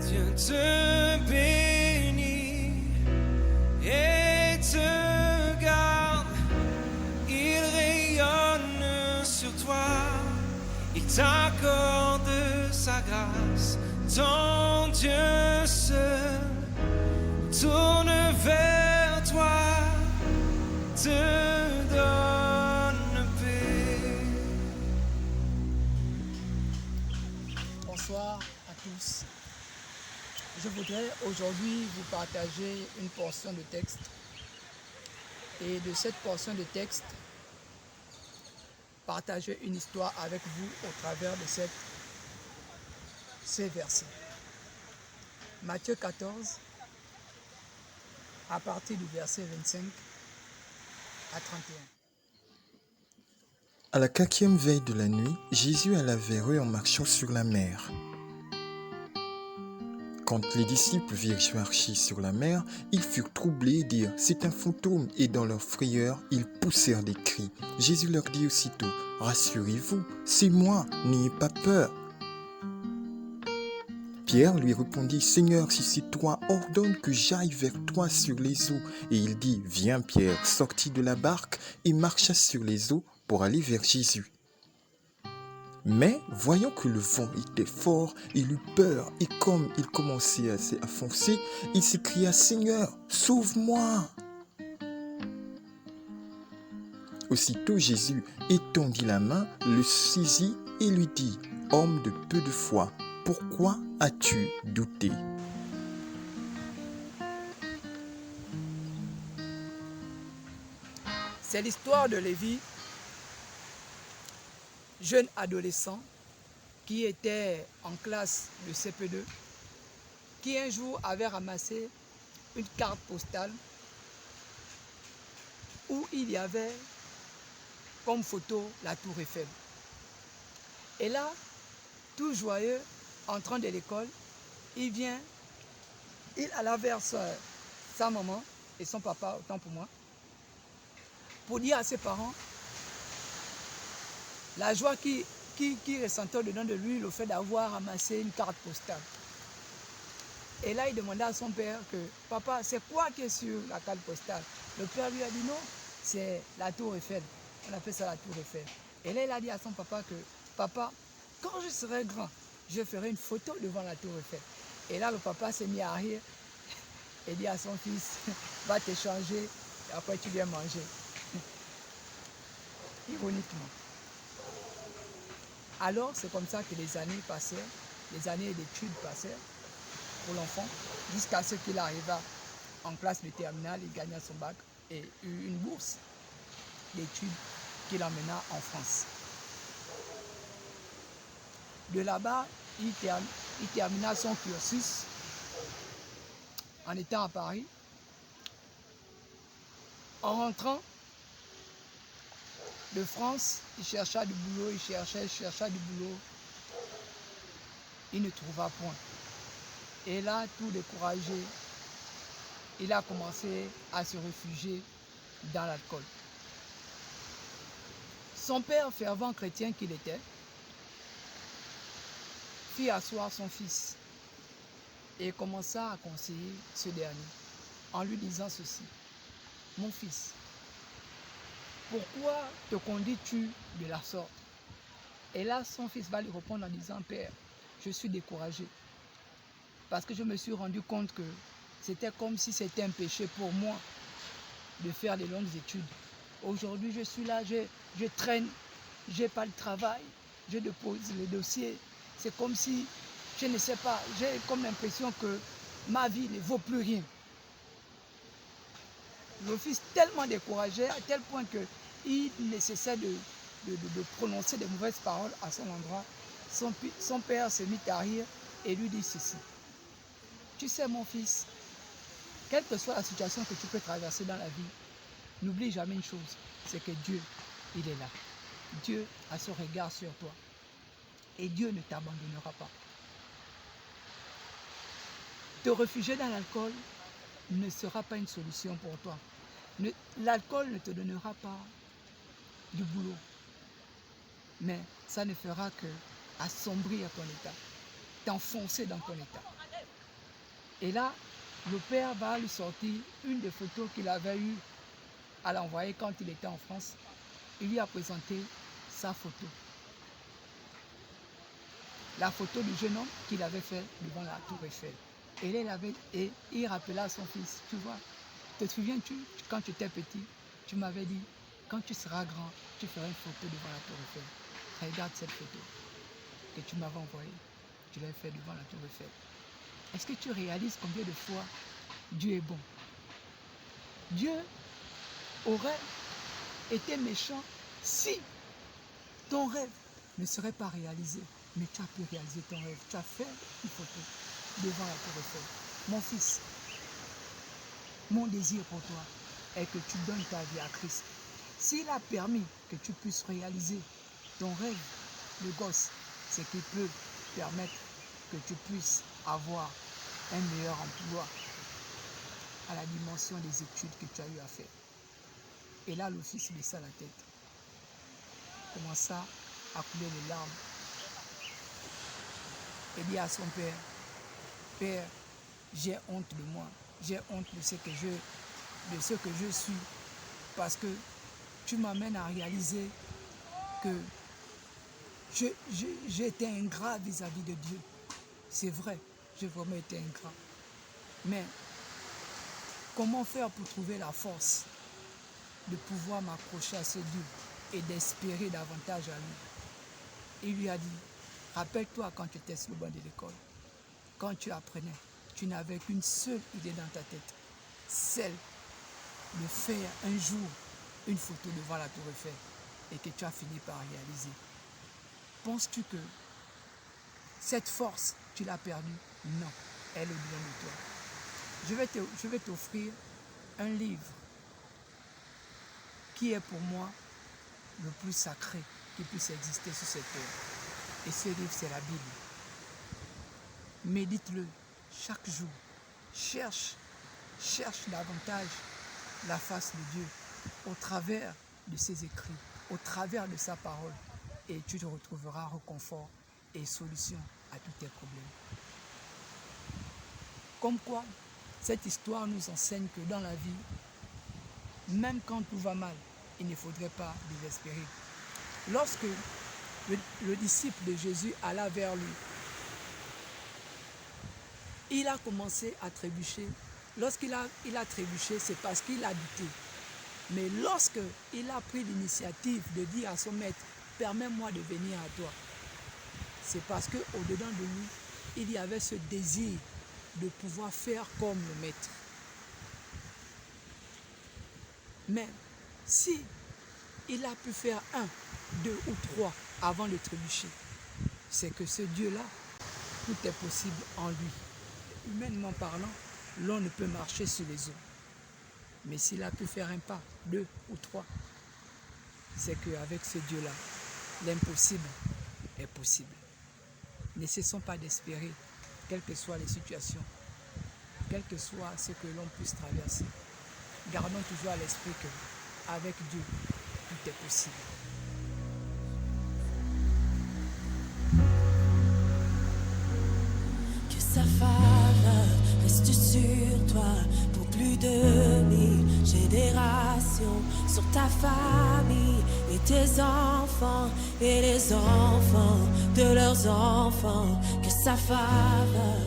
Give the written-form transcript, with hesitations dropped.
Dieu te bénit et te garde. Il rayonne sur toi, il t'accorde sa grâce. Ton Dieu se tourne vers toi, te donne paix. Bonsoir à tous. Je voudrais aujourd'hui vous partager une portion de texte. Et de cette portion de texte, partager une histoire avec vous au travers de ces versets. Matthieu 14, à partir du verset 25 à 31. À la 4e veille de la nuit, Jésus alla vers eux en marchant sur la mer. Quand les disciples virent marcher sur la mer, ils furent troublés et dirent « C'est un fantôme » et dans leur frayeur, ils poussèrent des cris. Jésus leur dit aussitôt « Rassurez-vous, c'est moi, n'ayez pas peur ». Pierre lui répondit « Seigneur, si c'est toi, ordonne que j'aille vers toi sur les eaux. » Et il dit « Viens Pierre », sortit de la barque et marcha sur les eaux pour aller vers Jésus. Mais, voyant que le vent était fort, il eut peur, et comme il commençait à foncer, il s'écria « Seigneur, sauve-moi » Aussitôt Jésus étendit la main, le saisit et lui dit « Homme de peu de foi, pourquoi as-tu douté ?» C'est l'histoire de Lévi, jeune adolescent qui était en classe de CP2, qui un jour avait ramassé une carte postale où il y avait comme photo la tour Eiffel. Et là, tout joyeux, entrant de l'école, il alla vers sa maman et son papa, autant pour moi, pour dire à ses parents la joie qui ressentait au-dedans de lui, le fait d'avoir ramassé une carte postale. Et là, il demandait à son père que « Papa, c'est quoi qui est sur la carte postale ?» Le père lui a dit « Non, c'est la tour Eiffel. On appelle ça la tour Eiffel. » Et là, il a dit à son papa que « Papa, quand je serai grand, je ferai une photo devant la tour Eiffel. » Et là, le papa s'est mis à rire et dit à son fils « Va t'échanger et après tu viens manger. » Ironiquement. Alors, c'est comme ça que les années passèrent, les années d'études passèrent pour l'enfant, jusqu'à ce qu'il arriva en classe de terminale, il gagna son bac et eut une bourse d'études qui l'emmena en France. De là-bas, il termina son cursus en étant à Paris. En rentrant de France, il chercha du boulot, il chercha du boulot. Il ne trouva point. Et là, tout découragé, il a commencé à se réfugier dans l'alcool. Son père, fervent chrétien qu'il était, fit asseoir son fils et commença à conseiller ce dernier en lui disant ceci. « Mon fils, pourquoi te conduis-tu de la sorte ?» Et là, son fils va lui répondre en disant « Père, je suis découragé parce que je me suis rendu compte que c'était comme si c'était un péché pour moi de faire des longues études. Aujourd'hui, je suis là, je traîne, je n'ai pas de travail, je dépose les dossiers. C'est comme si, je ne sais pas, j'ai comme l'impression que ma vie ne vaut plus rien. » Le fils tellement découragé à tel point qu'il ne cessait de prononcer de mauvaises paroles à son endroit. Son père se mit à rire et lui dit ceci. « Tu sais mon fils, quelle que soit la situation que tu peux traverser dans la vie, n'oublie jamais une chose, c'est que Dieu, il est là. Dieu a son regard sur toi et Dieu ne t'abandonnera pas. Te réfugier dans l'alcool ne sera pas une solution pour toi. L'alcool ne te donnera pas du boulot, mais ça ne fera que assombrir ton état, t'enfoncer dans ton état. Et là, le père va lui sortir une des photos qu'il avait eu à l'envoyer quand il était en France. Il lui a présenté sa photo. La photo du jeune homme qu'il avait fait devant la tour Eiffel. Et il rappela à son fils, tu vois, te souviens-tu, quand tu étais petit, tu m'avais dit, quand tu seras grand, tu feras une photo devant la tour Eiffel. Regarde cette photo que tu m'avais envoyée. Tu l'as fait devant la tour Eiffel. Est-ce que tu réalises combien de fois Dieu est bon? Dieu aurait été méchant si ton rêve ne serait pas réalisé. Mais tu as pu réaliser ton rêve. Tu as fait une photo devant la tour Eiffel. Mon fils, mon désir pour toi est que tu donnes ta vie à Christ. S'il a permis que tu puisses réaliser ton rêve de gosse, c'est qu'il peut permettre que tu puisses avoir un meilleur emploi à la dimension des études que tu as eu à faire. Et là, le fils baissa la tête, commença à couler les larmes et dit à son père, « Père, j'ai honte de moi, j'ai honte de ce que je suis, parce que tu m'amènes à réaliser que j'ai été ingrat vis-à-vis de Dieu. C'est vrai, j'ai vraiment été ingrat. Mais comment faire pour trouver la force de pouvoir m'accrocher à ce Dieu et d'espérer davantage à lui? Il lui a dit, rappelle-toi quand tu étais sur le banc de l'école, quand tu apprenais, tu n'avais qu'une seule idée dans ta tête, celle de faire un jour une photo devant la tour Eiffel et que tu as fini par réaliser. Penses-tu que cette force, tu l'as perdue? Non, elle est bien de toi. Je vais t'offrir un livre qui est pour moi le plus sacré qui puisse exister sur cette terre. Et ce livre, c'est la Bible. Médite-le chaque jour. Cherche davantage la face de Dieu au travers de ses écrits, au travers de sa parole. Et tu te retrouveras réconfort et solution à tous tes problèmes. Comme quoi, cette histoire nous enseigne que dans la vie, même quand tout va mal, il ne faudrait pas désespérer. Lorsque le disciple de Jésus alla vers lui, il a commencé à trébucher. Lorsqu'il a trébuché, c'est parce qu'il a douté. Mais lorsqu'il a pris l'initiative de dire à son maître, permets-moi de venir à toi, c'est parce qu'au-dedans de lui, il y avait ce désir de pouvoir faire comme le maître. Mais si il a pu faire 1, 2 ou 3 avant de trébucher, c'est que ce Dieu-là, tout est possible en lui. Humainement parlant, l'on ne peut marcher sur les eaux. Mais s'il a pu faire un pas, 2 ou 3, c'est qu'avec ce Dieu-là, l'impossible est possible. Ne cessons pas d'espérer, quelles que soient les situations, quel que soit ce que l'on puisse traverser. Gardons toujours à l'esprit qu'avec Dieu, tout est possible. Que sa faveur reste sur toi pour plus de 1000 générations, sur ta famille et tes enfants et les enfants de leurs enfants. Que sa faveur